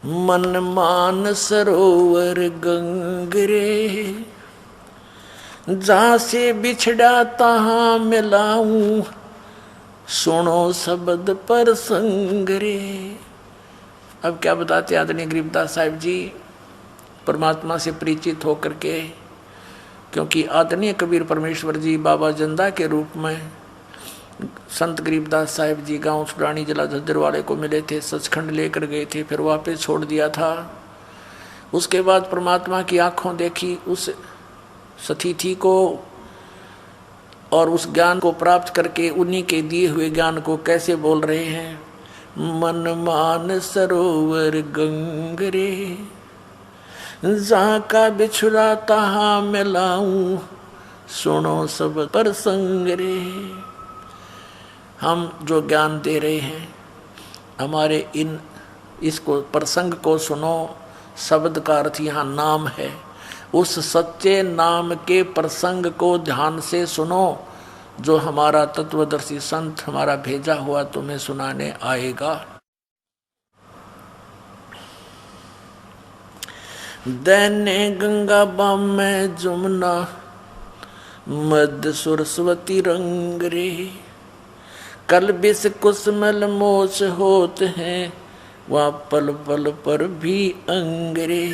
मन मान सरोवर गंगरे, जहाँ से बिछड़ा तहाँ मिलाऊं, सुनो शब्द पर संगरे। अब क्या बताते आदरणीय गरीबदास साहिब जी परमात्मा से परिचित होकर के, क्योंकि आदरणीय कबीर परमेश्वर जी बाबा जंदा के रूप में संत गरीबदास साहिब जी गांव सुरानी जिला झज्जर वाले को मिले थे, सचखंड लेकर गए थे, फिर वापस छोड़ दिया था। उसके बाद परमात्मा की आंखों देखी उस सतीथि को और उस ज्ञान को प्राप्त करके उन्हीं के दिए हुए ज्ञान को कैसे बोल रहे हैं, मन मान सरोवर गंगरे, जहाँ का बिछड़ा तहाँ मिलाऊं, सुनो सब पर संगरे। हम जो ज्ञान दे रहे हैं हमारे इसको प्रसंग को सुनो। शब्द का अर्थ यहाँ नाम है। उस सच्चे नाम के प्रसंग को ध्यान से सुनो जो हमारा तत्वदर्शी संत हमारा भेजा हुआ तुम्हें सुनाने आएगा। दैने गंगा बाम में जमुना, मध्य सरस्वती रंग रे, कल बिस कुसमल मोच होत हैं, वहाँ पल पल पर भी अंगरे।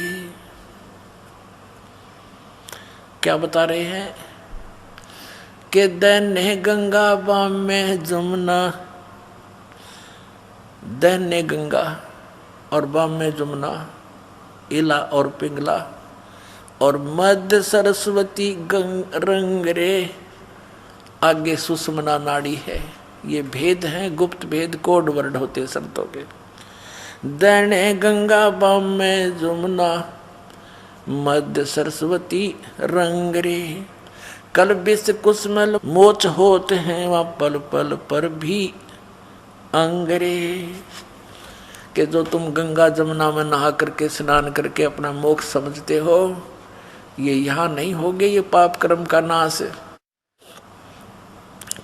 क्या बता रहे हैं कि दैन्य गंगा बाम में जमुना, दैन्य गंगा और बाम में जमुना, इला और पिंगला, और मध्य सरस्वती रंग रे, आगे सुषमना नाड़ी है। ये भेद हैं, गुप्त भेद, कोड वर्ड होते संतों के। दैन्य गंगा बाम में जमुना, मध्य सरस्वती रंग रे, कल बिस कुसमल मोच होते हैं, वहाँ पल पल पर भी अंगरे। कि जो तुम गंगा जमुना में नहा करके स्नान करके अपना मोक्ष समझते हो, ये यहाँ नहीं होगे, ये पाप कर्म का नाश।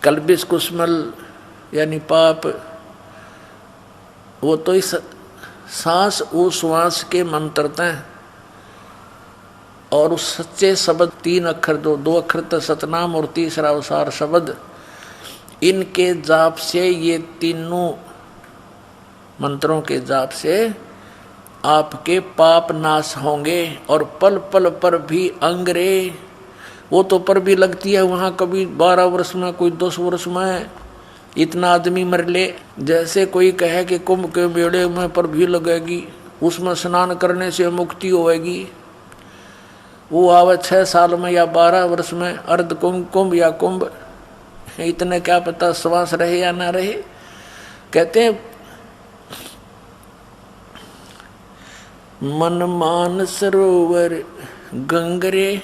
कल बिस कुसमल यानी पाप, वो तो इस सांस उश्वास के मंत्रता हैं, और उस सच्चे शब्द 3 अक्षर, 2 अक्षर तो सतनाम और तीसरा उसार शब्द, इनके जाप से, ये तीनों मंत्रों के जाप से आपके पाप नाश होंगे। और पल पल पर भी अंगरे, वो तो पर भी लगती है वहाँ, कभी 12 वर्ष में, कोई 10 वर्ष में इतना आदमी मर ले। जैसे कोई कहे कि कुंभ के मेले में पर भी लगेगी, उसमें स्नान करने से मुक्ति होएगी, वो आवे 6 साल में या 12 वर्ष में, अर्ध कुंभ या कुंभ, इतने क्या पता श्वास रहे या ना रहे। कहते हैं मन मान सरोवर गंगरे,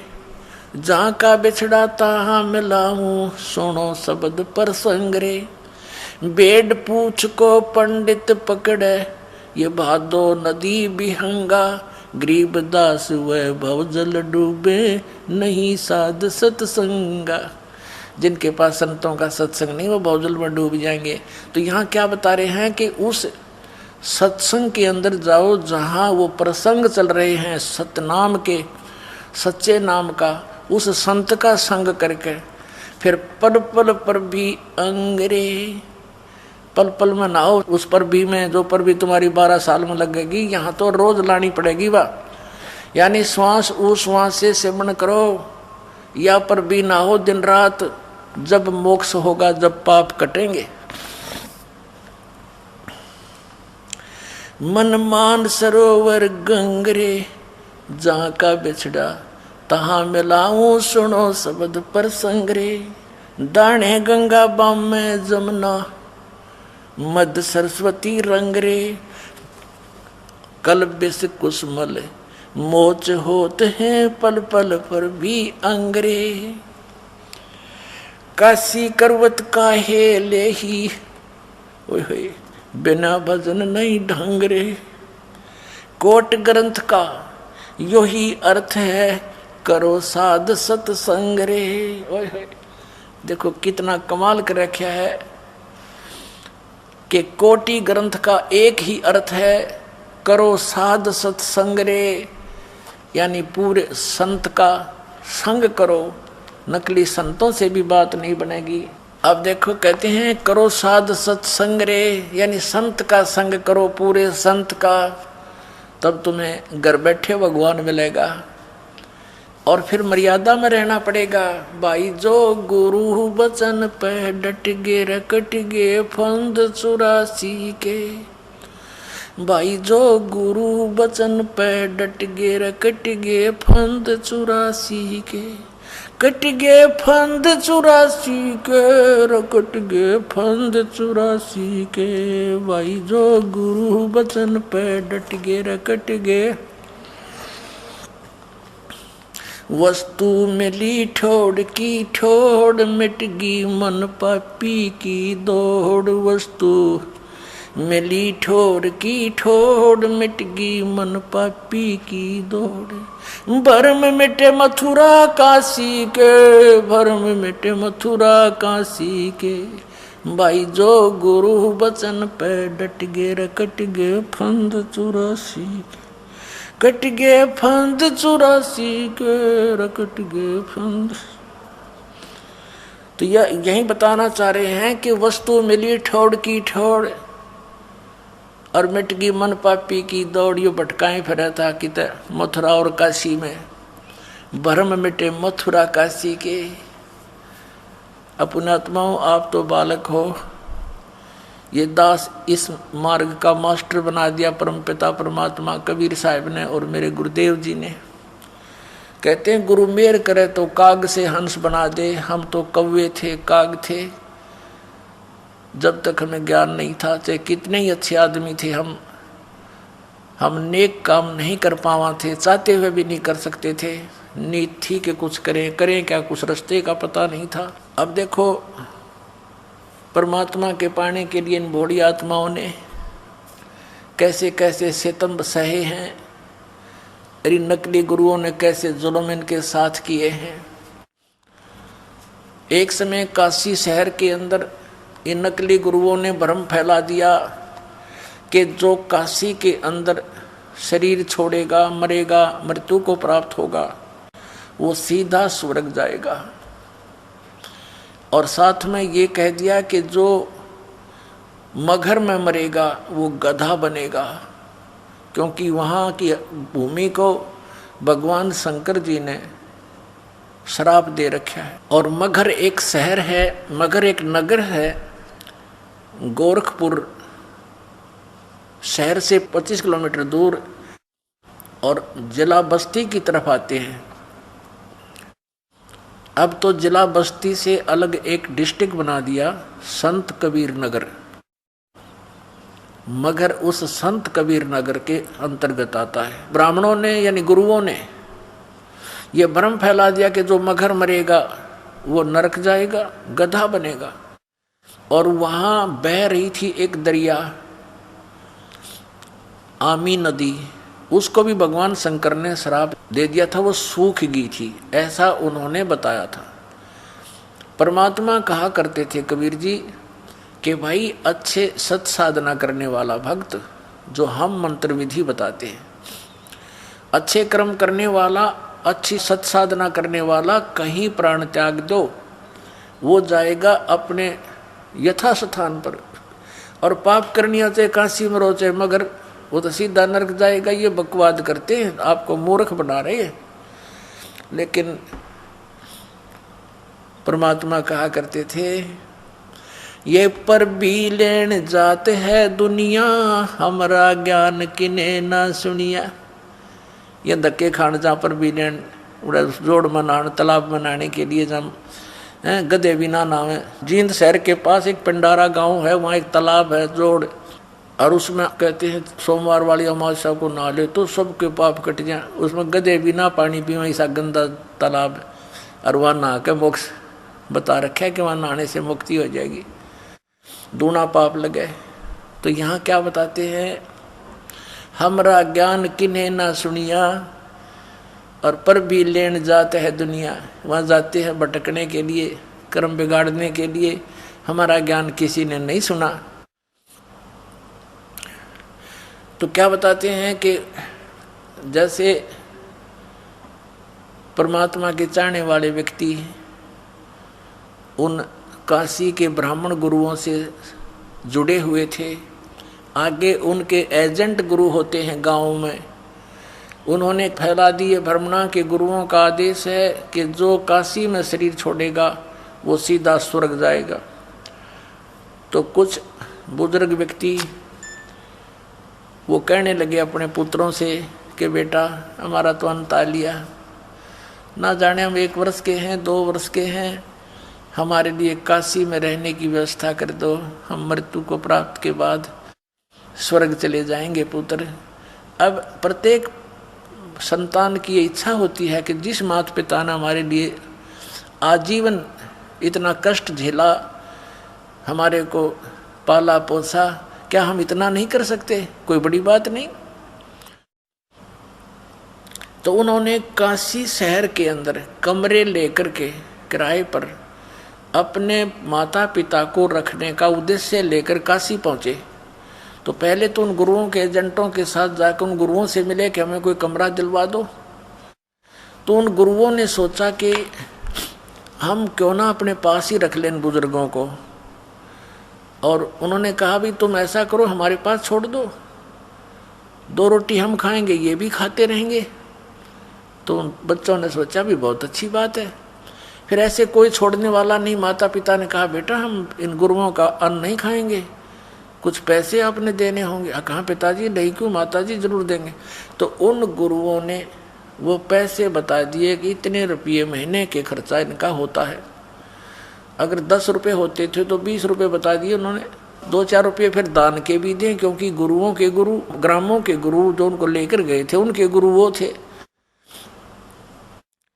जहाँ का बिछड़ा तहाँ मिलाऊं, सुनो शब्द पर संगरे। बेड पूछ को पंडित पकड़े, ये भादो नदी बिहंगा, गरीबदास वैभव जल डूबे, नहीं साध सत्संगा। जिनके पास संतों का सत्संग नहीं वो भवजल में डूब जाएंगे। तो यहाँ क्या बता रहे हैं कि उस सत्संग के अंदर जाओ जहाँ वो प्रसंग चल रहे हैं सतनाम के, सच्चे नाम का, उस संत का संग करके, फिर पल पल पर भी अंगरे, पल पल में नहाओ। उस पर भी में, जो पर भी तुम्हारी 12 साल में लगेगी, यहाँ तो रोज लानी पड़ेगी वाह। यानी श्वास उश्वास से सेवन करो, या पर भी नहाओ दिन रात, जब मोक्ष होगा, जब पाप कटेंगे। मन मान सरोवर गंगरे, जहाँ का बिछड़ा तहाँ मिलाऊं, सुनो शब्द पर संगरे। दाने गंगा बाम में जमुना, मध्य सरस्वती रंग रे, कल बिस कुसमल मोच होते हैं, पल पल पर भी अंगरे। काशी करवत काहे लेही, ओए बिना भजन नहीं ढंग रे। कोट ग्रंथ का यो ही अर्थ है, करो साध सत्संग रे। ओए देखो कितना कमाल कर रखा है कि कोटि ग्रंथ का एक ही अर्थ है, करो साध सत्संग रे, यानी पूरे संत का संग करो, नकली संतों से भी बात नहीं बनेगी। अब देखो कहते हैं करो साध सत्संग रे, यानी संत का संग करो, पूरे संत का, तब तुम्हें घर बैठे भगवान मिलेगा। और फिर मर्यादा में रहना पड़ेगा। भाई जो गुरु बचन पे डट गे रकट गे फंद 84 के, भाई जो गुरु बचन पे डट गे रकट गे फंद 84 के, कट गे फंद 84 के, रकट गे फंद 84 के, भाई जो गुरु बचन पे डट गे रकट गे। वस्तु मिली ठोड़ की ठोड़, मिट गई मन पापी की दौड़, वस्तु मिली ठोड़ की ठोड़, मिट गई मन पापी की दौड़, भरम मिटे मथुरा काशी के, भरम मिटे मथुरा काशी के, भाई जो गुरु बचन पे डट गे रकट गे फंद 84 के, कट गे फंद 84 के, रकट गे फंद। तो यही बताना चाह रहे हैं कि वस्तु मिली ठोड़ की ठोड़ और मिट गई मन पापी की दौड़। यो भटकाएं फिरा था कि मथुरा और काशी में, भरम मिटे मथुरा काशी के। अपनात्माओं आप तो बालक हो, ये दास इस मार्ग का मास्टर बना दिया परमपिता परमात्मा कबीर साहब ने और मेरे गुरुदेव जी ने। कहते हैं गुरु मेहर करे तो काग से हंस बना दे, हम तो कौवे थे काग थे, जब तक हमें ज्ञान नहीं था, चाहे कितने ही अच्छे आदमी थे हम नेक काम नहीं कर पावा थे, चाहते हुए भी नहीं कर सकते थे। नीत थी कि कुछ करें क्या, कुछ रास्ते का पता नहीं था। अब देखो परमात्मा के पाने के लिए इन भोली आत्माओं ने कैसे कैसे सितम सहे हैं, इन नकली गुरुओं ने कैसे जुल्म इनके साथ किए हैं। एक समय काशी शहर के अंदर इन नकली गुरुओं ने भ्रम फैला दिया कि जो काशी के अंदर शरीर छोड़ेगा, मरेगा, मृत्यु को प्राप्त होगा, वो सीधा स्वर्ग जाएगा। और साथ में ये कह दिया कि जो मगहर में मरेगा वो गधा बनेगा, क्योंकि वहाँ की भूमि को भगवान शंकर जी ने श्राप दे रखा है। और मगहर एक शहर है, मगहर एक नगर है, गोरखपुर शहर से 25 किलोमीटर दूर, और जिला बस्ती की तरफ आते हैं। अब तो जिला बस्ती से अलग एक डिस्ट्रिक्ट बना दिया, संत कबीर नगर, मगर उस संत कबीर नगर के अंतर्गत आता है। ब्राह्मणों ने यानी गुरुओं ने यह भ्रम फैला दिया कि जो मगर मरेगा वो नरक जाएगा, गधा बनेगा। और वहां बह रही थी एक दरिया, आमी नदी, उसको भी भगवान शंकर ने श्राप दे दिया था, वो सूख गई थी, ऐसा उन्होंने बताया था। परमात्मा कहा करते थे कबीर जी कि भाई अच्छे सत साधना करने वाला भक्त, जो हम मंत्र विधि बताते हैं, अच्छे कर्म करने वाला, अच्छी सत साधना करने वाला कहीं प्राण त्याग दो, वो जाएगा अपने यथा स्थान पर। और पाप करनिया चाहे काशी में रो चाहे मगर, वो तो सीधा नरक जाएगा। ये बकवाद करते हैं, आपको मूर्ख बना रहे हैं। लेकिन परमात्मा कहा करते थे, ये पर भी लेन जाते है दुनिया, हमारा ज्ञान किने ना सुनिया। ये धक्के खान जहाँ पर भी लेन उड़ा जोड़ मनाने, तालाब बनाने के लिए जब गधे भी ना नाम है। जींद शहर के पास एक पिंडारा गांव है, वहाँ एक तालाब है जोड़, और उसमें कहते हैं सोमवार वाली अमावस्या को नहा ले तो सबके पाप कट जाए। उसमें गधे भी ना पानी पीवे, ऐसा गंदा तालाब है, और वहाँ नहा के मोक्ष बता रखा है कि वहाँ नहाने से मुक्ति हो जाएगी, दूना पाप लगे। तो यहाँ क्या बताते हैं, हमरा ज्ञान किन्हें ना सुनिया, और पर भी लेन जाते है दुनिया। वहाँ जाते हैं भटकने के लिए, कर्म बिगाड़ने के लिए, हमारा ज्ञान किसी ने नहीं सुना। तो क्या बताते हैं कि जैसे परमात्मा के चाहने वाले व्यक्ति उन काशी के ब्राह्मण गुरुओं से जुड़े हुए थे, आगे उनके एजेंट गुरु होते हैं गांव में, उन्होंने फैला दिए भ्रमणा के गुरुओं का आदेश है कि जो काशी में शरीर छोड़ेगा वो सीधा स्वर्ग जाएगा। तो कुछ बुजुर्ग व्यक्ति वो कहने लगे अपने पुत्रों से कि बेटा हमारा तो अंत आ लिया, ना जाने हम 1 वर्ष के हैं 2 वर्ष के हैं, हमारे लिए काशी में रहने की व्यवस्था कर दो, हम मृत्यु को प्राप्त के बाद स्वर्ग चले जाएंगे पुत्र। अब प्रत्येक संतान की ये इच्छा होती है कि जिस माता पिता ने हमारे लिए आजीवन इतना कष्ट झेला, हमारे को पाला पोसा, क्या हम इतना नहीं कर सकते? कोई बड़ी बात नहीं। तो उन्होंने काशी शहर के अंदर कमरे लेकर के किराए पर अपने माता पिता को रखने का उद्देश्य लेकर काशी पहुंचे। तो पहले तो उन गुरुओं के एजेंटों के साथ जाकर उन गुरुओं से मिले कि हमें कोई कमरा दिलवा दो। तो उन गुरुओं ने सोचा कि हम क्यों ना अपने पास ही रख लें बुजुर्गों को, और उन्होंने कहा भी तुम ऐसा करो हमारे पास छोड़ दो, 2 रोटी हम खाएंगे ये भी खाते रहेंगे। तो बच्चों ने सोचा भी बहुत अच्छी बात है। फिर ऐसे कोई छोड़ने वाला नहीं, माता पिता ने कहा बेटा हम इन गुरुओं का अन्न नहीं खाएंगे, कुछ पैसे आपने देने होंगे। कहाँ पिताजी नहीं, क्यों माताजी जरूर देंगे। तो उन गुरुओं ने वो पैसे बता दिए कि इतने रुपये महीने के खर्चा इनका होता है। अगर 10 रुपये होते थे तो 20 रुपये बता दिए उन्होंने, 2-4 रुपये फिर दान के भी दिए, क्योंकि गुरुओं के गुरु, ग्रामों के गुरु जो उनको लेकर गए थे उनके गुरु वो थे।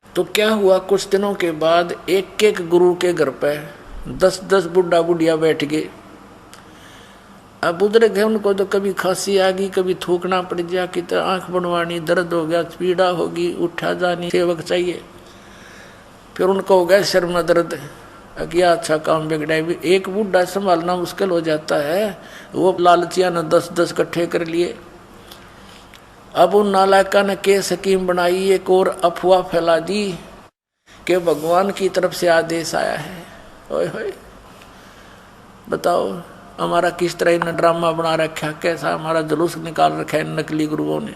तो क्या हुआ, कुछ दिनों के बाद एक गुरु के घर पे 10-10 बुढ़ा बुढ़िया बैठ गए। अब बुजुर्ग है, उनको तो कभी खांसी आ गई, कभी थूकना पड़ गया, कितना आंख बनवानी, दर्द हो गया, पीड़ा होगी, उठा जानी, सेवक चाहिए। फिर उनको हो गया सिर में दर्द, क्या अच्छा काम बिगड़ा। एक बूढ़ा संभालना मुश्किल हो जाता है, वो लालचिया ने 10-10 इकट्ठे कर लिए। अब उन नालायका ने के स्कीम बनाई, एक और अफवाह फैला दी कि भगवान की तरफ से आदेश आया है। ओए होए, बताओ हमारा किस तरह इन्हें ड्रामा बना रखा, कैसा हमारा जुलूस निकाल रखा है नकली गुरुओं ने।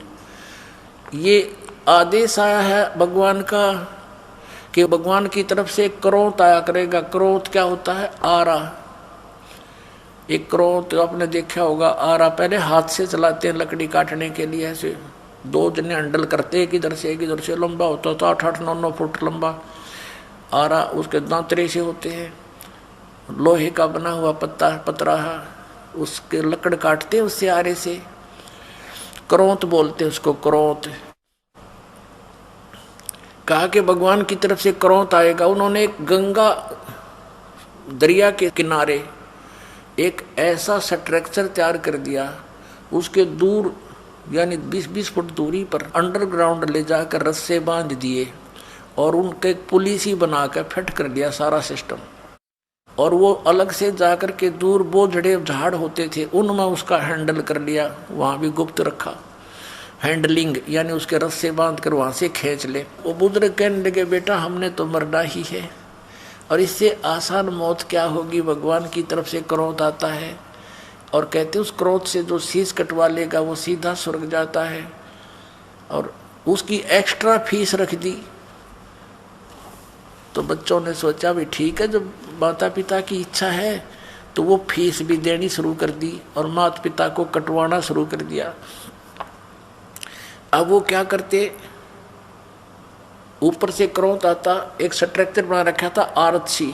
ये आदेश आया है भगवान का कि भगवान की तरफ से क्रोध आया करेगा। क्रोध क्या होता है? आरा। एक क्रोध तो आपने देखा होगा, आरा पहले हाथ से चलाते हैं लकड़ी काटने के लिए, ऐसे 2 जने हैंडल करते, एक इधर से लंबा होता था, 8-9 फुट लंबा आरा। उसके दांतरे से होते हैं, लोहे का बना हुआ पतराहा, उसके लकड़ काटते हैं उससे, आरे से। क्रोध बोलते हैं उसको, क्रोध। कहा कि भगवान की तरफ से क्रोध आएगा। उन्होंने एक गंगा दरिया के किनारे एक ऐसा स्ट्रक्चर तैयार कर दिया, उसके दूर यानी 20-20 फुट दूरी पर अंडरग्राउंड ले जाकर रस्से बांध दिए और उनके पुलिस ही बनाकर फिट कर दिया सारा सिस्टम। और वो अलग से जाकर के दूर बोझड़े झाड़ होते थे उनमें उसका हैंडल कर लिया, वहाँ भी गुप्त रखा, हैंडलिंग यानी उसके रस्से बांध कर वहाँ से खींच ले। वो बुजुर्ग कहने लगे बेटा हमने तो मरना ही है, और इससे आसान मौत क्या होगी। भगवान की तरफ से क्रोध आता है और कहते उस क्रोध से जो शीश कटवा लेगा वो सीधा स्वर्ग जाता है, और उसकी एक्स्ट्रा फीस रख दी। तो बच्चों ने सोचा भी ठीक है, जब माता पिता की इच्छा है तो वो फीस भी देनी शुरू कर दी और माता पिता को कटवाना शुरू कर दिया। अब वो क्या करते, ऊपर से क्रोध आता, एक स्ट्रक्चर बना रखा था आरक्षी,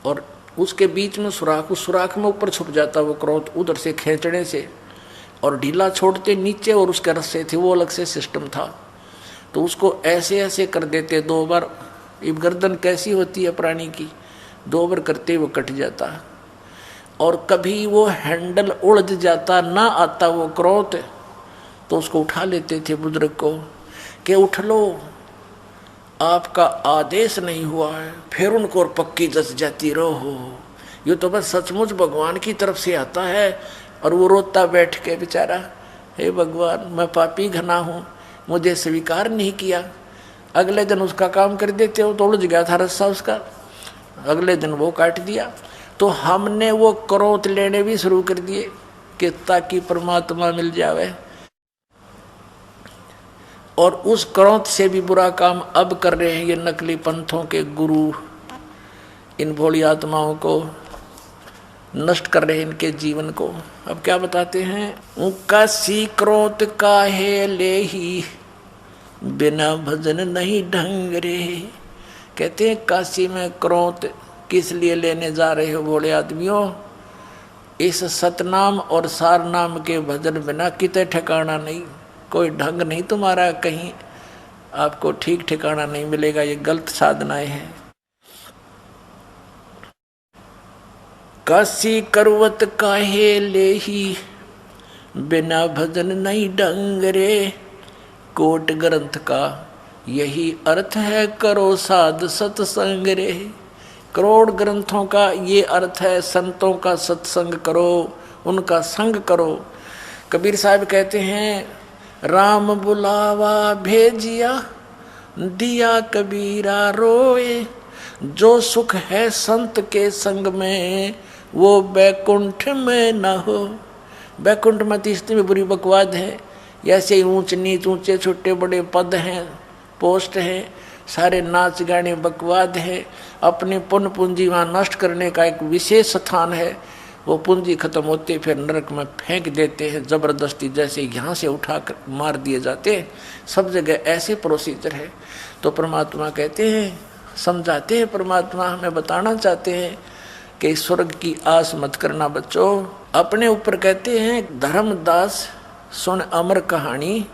और उसके बीच में सुराख, उस सुराख में ऊपर छुप जाता वो क्रोध उधर से खींचने से, और ढीला छोड़ते नीचे, और उसके रस्से थे वो अलग से सिस्टम था। तो उसको ऐसे ऐसे कर देते 2 बार। इब गर्दन कैसी होती है प्राणी की, 2 बार करते वो कट जाता। और कभी वो हैंडल उलझ जाता, ना आता वो क्रोध, तो उसको उठा लेते थे बुजुर्ग को कि उठ लो, आपका आदेश नहीं हुआ है। फिर उनको और पक्की जस जाती रहो, ये तो बस सचमुच भगवान की तरफ से आता है, और वो रोता बैठ के बेचारा, हे भगवान मैं पापी घना हूँ, मुझे स्वीकार नहीं किया। अगले दिन उसका काम कर देते हो, तो उलझ गया था रस्सा उसका, अगले दिन वो काट दिया। तो हमने वो क्रोध लेने भी शुरू कर दिए कि ताकि परमात्मा मिल जावे, और उस क्रोध से भी बुरा काम अब कर रहे हैं ये नकली पंथों के गुरु, इन भोली आत्माओं को नष्ट कर रहे हैं, इनके जीवन को। अब क्या बताते हैं, काशी क्रोध काहे ले ही बिना भजन नहीं ढंग रे। कहते हैं काशी में क्रोध किस लिए लेने जा रहे हो भोले आदमियों, इस सतनाम और सार नाम के भजन बिना किते ठिकाना नहीं, कोई ढंग नहीं तुम्हारा, कहीं आपको ठीक ठिकाना नहीं मिलेगा, ये गलत साधनाएं हैं। काशी करवत काहे ले ही बिना भजन नहीं ढंग रे। कोट ग्रंथ का यही अर्थ है, करो साध सत्संग रे। करोड़ ग्रंथों का ये अर्थ है, संतों का सत्संग करो, उनका संग करो। कबीर साहब कहते हैं, राम बुलावा भेजिया दिया कबीरा रोए। जो सुख है संत के संग में वो बैकुंठ में न हो। बैकुंठ में तीसरी में बुरी बकवाद है, ऐसे ऊंच नीच, ऊंचे छोटे बड़े पद हैं, पोस्ट हैं, सारे नाच गाने बकवाद है। अपनी पुण्य पूंजी वहाँ नष्ट करने का एक विशेष स्थान है, वो पूंजी खत्म होते फिर नरक में फेंक देते हैं जबरदस्ती, जैसे यहाँ से उठा कर मार दिए जाते हैं। सब जगह ऐसे प्रोसीजर है। तो परमात्मा कहते हैं, समझाते हैं, परमात्मा हमें बताना चाहते हैं कि स्वर्ग की आस मत करना बच्चों। अपने ऊपर कहते हैं, धर्मदास सुन अमर कहानी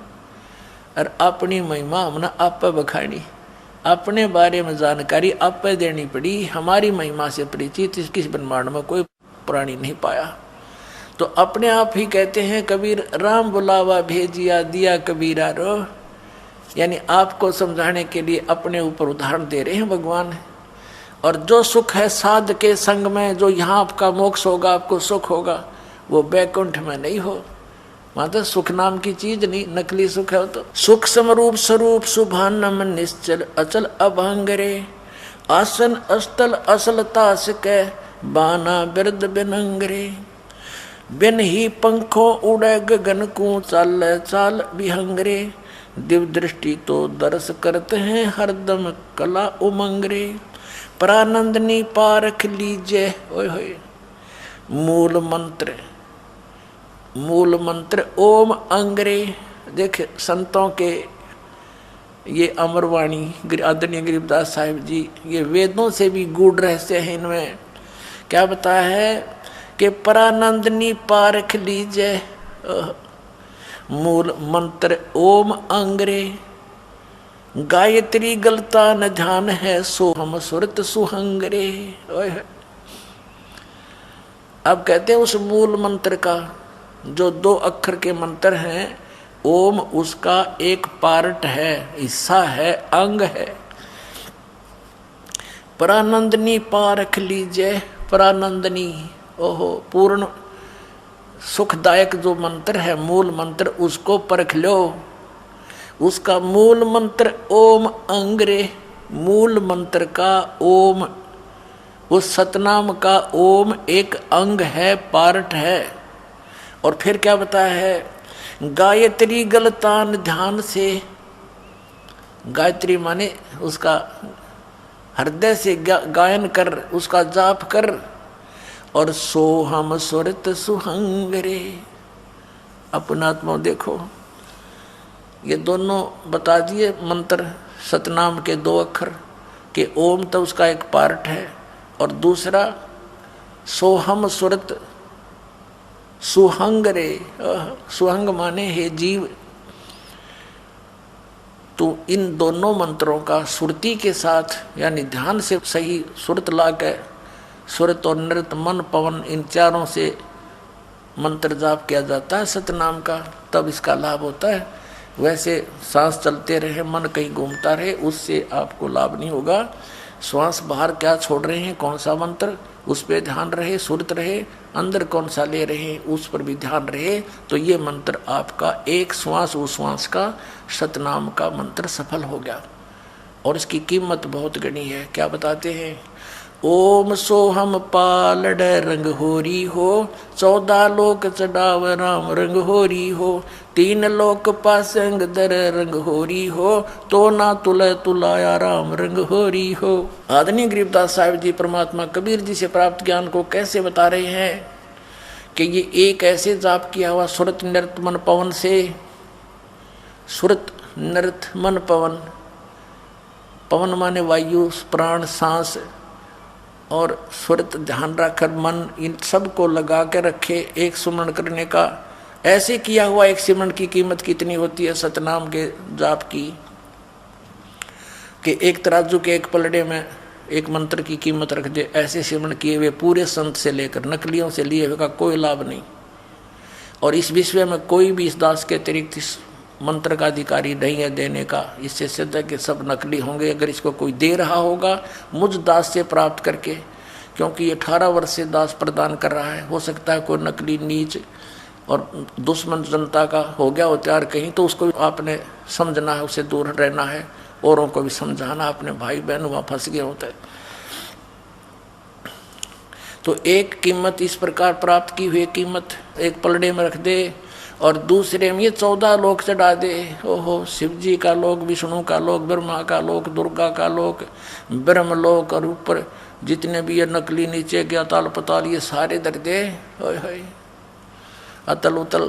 और अपनी महिमा हमने आप बखानी। अपने बारे में जानकारी आप देनी पड़ी, हमारी महिमा से परिचित किस ब्रह्मांड में कोई प्राणी नहीं पाया। तो अपने आप ही कहते हैं कबीर, राम बुलावा भेजिया दिया कबीरा रो, यानी आपको समझाने के लिए अपने ऊपर उदाहरण दे रहे हैं भगवान। और जो सुख है साध के संग में, जो यहाँ आपका मोक्ष होगा, आपको सुख होगा, वो बैकुंठ में नहीं हो। वहां तो सुख नाम की चीज नहीं, नकली सुख है। तो सुख समरूप स्वरूप सुभानम निश्चल अचल अभंग रे। आसन अस्तल असलता सके बाना बिरद बिनंगरे। बिन ही पंखों उड़े गगन को चाल चाल विहंगरे। दिव्य दृष्टि तो दर्श करते हैं हरदम कला उमंगरे। परानंदनी पारख लीजे ओए होए। मूल मंत्र ओम अंगरे। देख संतों के ये अमरवाणी आदरणीय गरीबदास साहिब जी, ये वेदों से भी गूढ़ रहस्य है। इनमें क्या बताया है कि परानंदनी पारख लीजे, मूल मंत्र ओम अंगरे। गायत्री गलता न ध्यान है सो हम सुरत सुहंगरे। अब कहते हैं उस मूल मंत्र का, जो 2 अक्षर के मंत्र हैं, ओम उसका एक पार्ट है, हिस्सा है, अंग है। परानंदनी पारख लीजिए। परानंदनी ओहो, पूर्ण सुखदायक जो मंत्र है, मूल मंत्र, उसको परख लो। उसका मूल मंत्र ओम अंगरे। मूल मंत्र का ओम, उस सतनाम का ओम एक अंग है, पार्ट है। और फिर क्या बताया है, गायत्री गलतान ध्यान से। गायत्री माने उसका हृदय से गायन कर, उसका जाप कर। और सोहम सुरत सुहंगरे। अपना आत्मा देखो, ये दोनों बता दिए मंत्र सतनाम के 2 अक्षर के। ओम तो उसका एक पार्ट है, और दूसरा सोहम सुरत सुहंगरे। सुहंग माने हे जीव। तो इन दोनों मंत्रों का सुरती के साथ, यानी ध्यान से सही सुरत ला के, सुरत और नृत मन पवन इन चारों से मंत्र जाप किया जाता है सतनाम का, तब इसका लाभ होता है। वैसे सांस चलते रहे, मन कहीं घूमता रहे, उससे आपको लाभ नहीं होगा। श्वास बाहर क्या छोड़ रहे हैं, कौन सा मंत्र, उस पर ध्यान रहे, सुरत रहे, अंदर कौन सा ले रहे हैं उस पर भी ध्यान रहे, तो ये मंत्र आपका एक श्वास उस श्वास का सतनाम का मंत्र सफल हो गया। और इसकी कीमत बहुत गणी है। क्या बताते हैं, ओम सोहम पालड रंग होरी हो, 14 लोक चढ़ाव राम रंग होरी हो, 3 लोक पासंग दर रंग होरी हो, तो ना तुल तुलाया राम रंग होरी हो। आदरणीय गरीबदास साहिब जी परमात्मा कबीर जी से प्राप्त ज्ञान को कैसे बता रहे हैं कि ये एक ऐसे जाप किया हुआ सुरत नृत मन पवन से, सुरत नृत मन पवन, पवन माने वायु, प्राण, सांस, और सुरत ध्यान रखकर मन इन सब को लगा के रखे एक सुमरण करने का। ऐसे किया हुआ एक सिमरण की कीमत कितनी होती है सतनाम के जाप की, कि एक तराजू के एक पलड़े में एक मंत्र की कीमत रख दे। ऐसे सिमरण किए हुए पूरे संत से लेकर नकलियों से लिए हुए का कोई लाभ नहीं। और इस विश्व में कोई भी इस दास के अतिरिक्त इस मंत्र का अधिकारी नहीं है देने का। इससे सिद्ध है कि सब नकली होंगे। अगर इसको कोई दे रहा होगा मुझ दास से प्राप्त करके, क्योंकि 18 वर्ष से दास प्रदान कर रहा है, हो सकता है कोई नकली नीच और दुश्मन जनता का हो गया हो तैयार कहीं, तो उसको आपने समझना है, उसे दूर रहना है, औरों को भी समझाना, अपने भाई बहन वहाँ फंस गए होते हैं। तो एक कीमत इस प्रकार प्राप्त की हुई कीमत एक पलड़े में रख दे और दूसरे में ये 14 लोक चढ़ा दे। ओहो, शिव जी का लोक, विष्णु का लोक, ब्रह्मा का लोक, दुर्गा का लोक, ब्रह्म लोक, और ऊपर जितने भी ये नकली नीचे के अताल पताल ये सारे दर दे। अतल उतल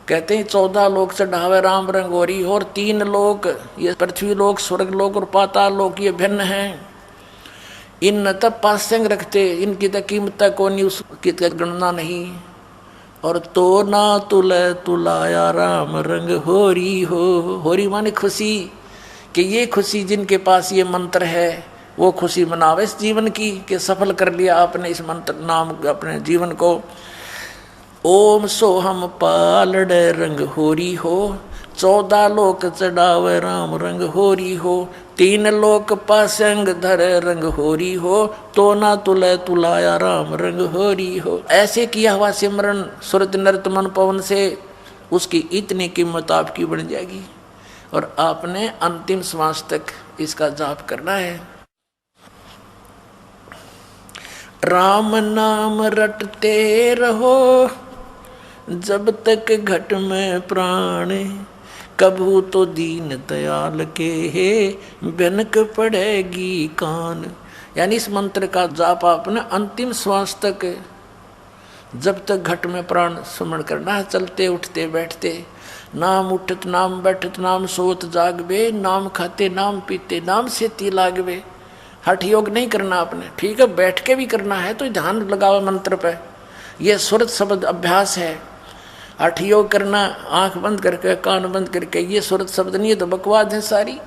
कहते हैं 14 लोक चढ़ावे राम रंगोरी, और 3 लोक ये पृथ्वी लोक, स्वर्ग लोक और पाताल लोक ये भिन्न हैं। इन तब पासंग रखते, इनकी तो कीमत को नहीं, उसकी गणना नहीं। और तो ना तुले तुलाया राम रंग होरी हो, होरी माने खुशी, कि ये खुशी जिनके पास ये मंत्र है वो खुशी मनावे इस जीवन की, कि सफल कर लिया आपने इस मंत्र नाम अपने जीवन को। ओम सोहम पालड़ रंग होरी हो, 14 लोक चढ़ावे राम रंग होरी हो, 3 लोक पासंग धर रंग होरी हो, तो ना तुले तुलाया राम रंग होरी हो। ऐसे किया हुआ सिमरन सुरत नृत मन पवन से उसकी इतनी कीमत आपकी बढ़ जाएगी। और आपने अंतिम श्वास तक इसका जाप करना है। राम नाम रटते रहो जब तक घट में प्राण, कभू तो दीन दयाल के बनक पड़ेगी कान। यानी इस मंत्र का जाप आपने अंतिम श्वास तक, जब तक घट में प्राण सुमरण करना है, चलते उठते बैठते, नाम उठत नाम बैठत नाम सोत जागवे, नाम खाते नाम पीते नाम से ती लागवे। हठ योग नहीं करना आपने, ठीक है, बैठ के भी करना है तो ध्यान लगाओ मंत्र पे। यह सुरत शब्द अभ्यास है। हठ योग करना आंख बंद करके कान बंद करके, ये सुरत शब्द नहीं है तो बकवाद है सारी।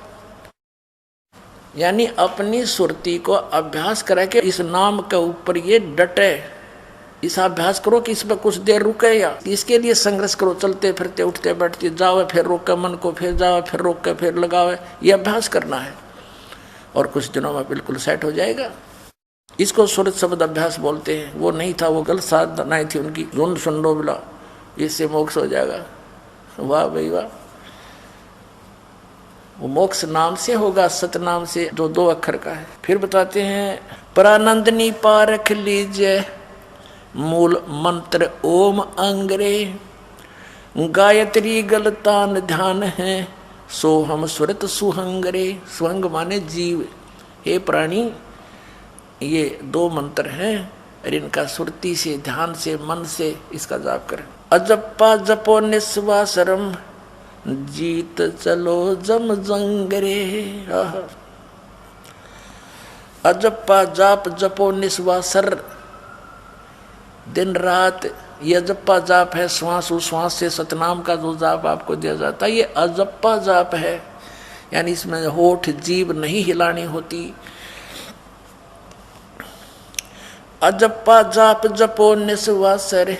यानी अपनी सुरती को अभ्यास करा के इस नाम के ऊपर ये डटे, इस अभ्यास करो कि इस पर कुछ देर रुके, या इसके लिए संघर्ष करो, चलते फिरते उठते बैठते जाओ, फिर रोके मन को, फिर जाओ, फिर रोक के फिर लगाओ, ये अभ्यास करना है और कुछ दिनों में बिल्कुल सेट हो जाएगा। इसको सुरत शब्द अभ्यास बोलते हैं। वो नहीं था, वो गलत साधनाएं थी उनकी, झुंड सुंडो बिला, इससे मोक्ष हो जाएगा। वाह भाई वाह, वो मोक्ष नाम से होगा, सतनाम से, जो 2 अक्षर का है। फिर बताते हैं, परानंदनी पारख लीजिए मूल मंत्र ओम अंग्रे, गायत्री गलतान ध्यान है, सो हम सुरत सुहंगरे। सुहंग माने जीव। हे प्राणी, ये 2 मंत्र हैं और इनका सुरती से, ध्यान से, मन से इसका जाप करें। अजप्पा जपो निस्वासरम, जीत चलो जम जंगरे। अजप्पा जाप जपो निस्वासर, दिन रात ये अजप्पा जाप है। श्वास उश्वास से सतनाम का जो जाप आपको दिया जाता है ये अजप्पा जाप है। यानी इसमें होठ जीभ नहीं हिलानी होती। अजप्पा जाप जपो निस्वासर,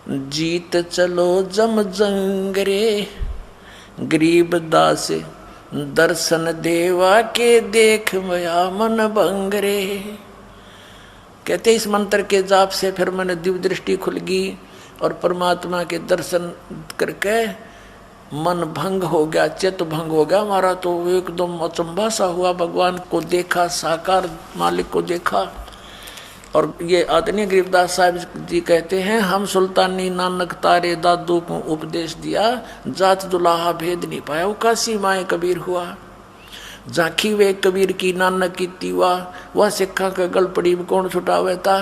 जीत चलो जम जंगरे। गरीब दास दर्शन देवा के देख मया मन भंगरे। कहते इस मंत्र के जाप से फिर मैंने दिव्य दृष्टि खुल गई और परमात्मा के दर्शन करके मन भंग हो गया, चित्त भंग हो गया हमारा। तो एकदम अचंभा सा हुआ, भगवान को देखा, साकार मालिक को देखा। और ये आदरणीय गरीबदास साहब जी कहते हैं, हम सुल्तानी नानक तारे दादू को उपदेश दिया, जात दुलाहा भेद नहीं पाया। वो काशी माए कबीर हुआ, झांकी वे कबीर की नानक की तीवा, वह सिक्खा का गल पड़ी कौन छुटावे था।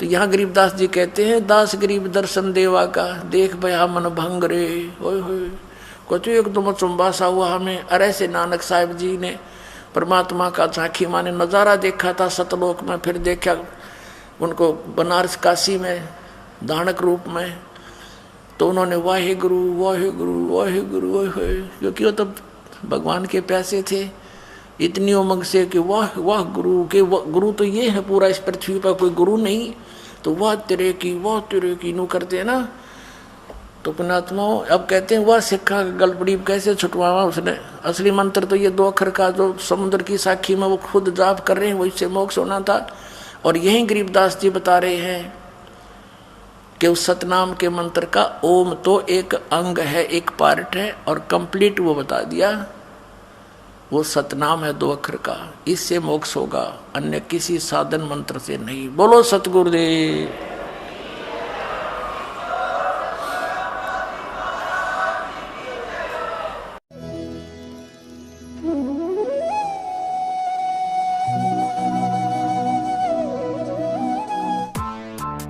तो यहाँ गरीबदास जी कहते हैं, दास गरीब दर्शन देवा का देख भया मन भंग रे। ओए होए कुछ एकदम चुम्बा सा हुआ हमें। अरे से नानक साहब जी ने परमात्मा का झांकी माने नज़ारा देखा था सतलोक में, फिर देखा उनको बनारस काशी में दानक रूप में। तो उन्होंने वाहे गुरु वाहे गुरु वाहे गुरु वाहे, क्योंकि वो तो भगवान के प्यासे थे इतनी उमंग से कि वाह वाह गुरु के गुरु तो ये है पूरा इस पृथ्वी पर, कोई गुरु नहीं। तो वाह तेरे की नू करते हैं ना। तो पुणात्माओं अब कहते हैं वह सिक्खा गलपड़ी कैसे छुटवावा उसने। असली मंत्र तो ये 2 अक्षर का जो समुद्र की साखी में वो खुद जाप कर रहे हैं, वही से मोक्ष होना था। और यही गरीबदास जी बता रहे हैं कि उस सतनाम के मंत्र का ओम तो एक अंग है, एक पार्ट है, और कंप्लीट वो बता दिया। वो सतनाम है 2 अक्षर का, इससे मोक्ष होगा, अन्य किसी साधन मंत्र से नहीं। बोलो Satgurudev.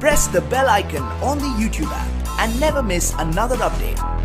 Press the bell icon on the YouTube app and never miss another update.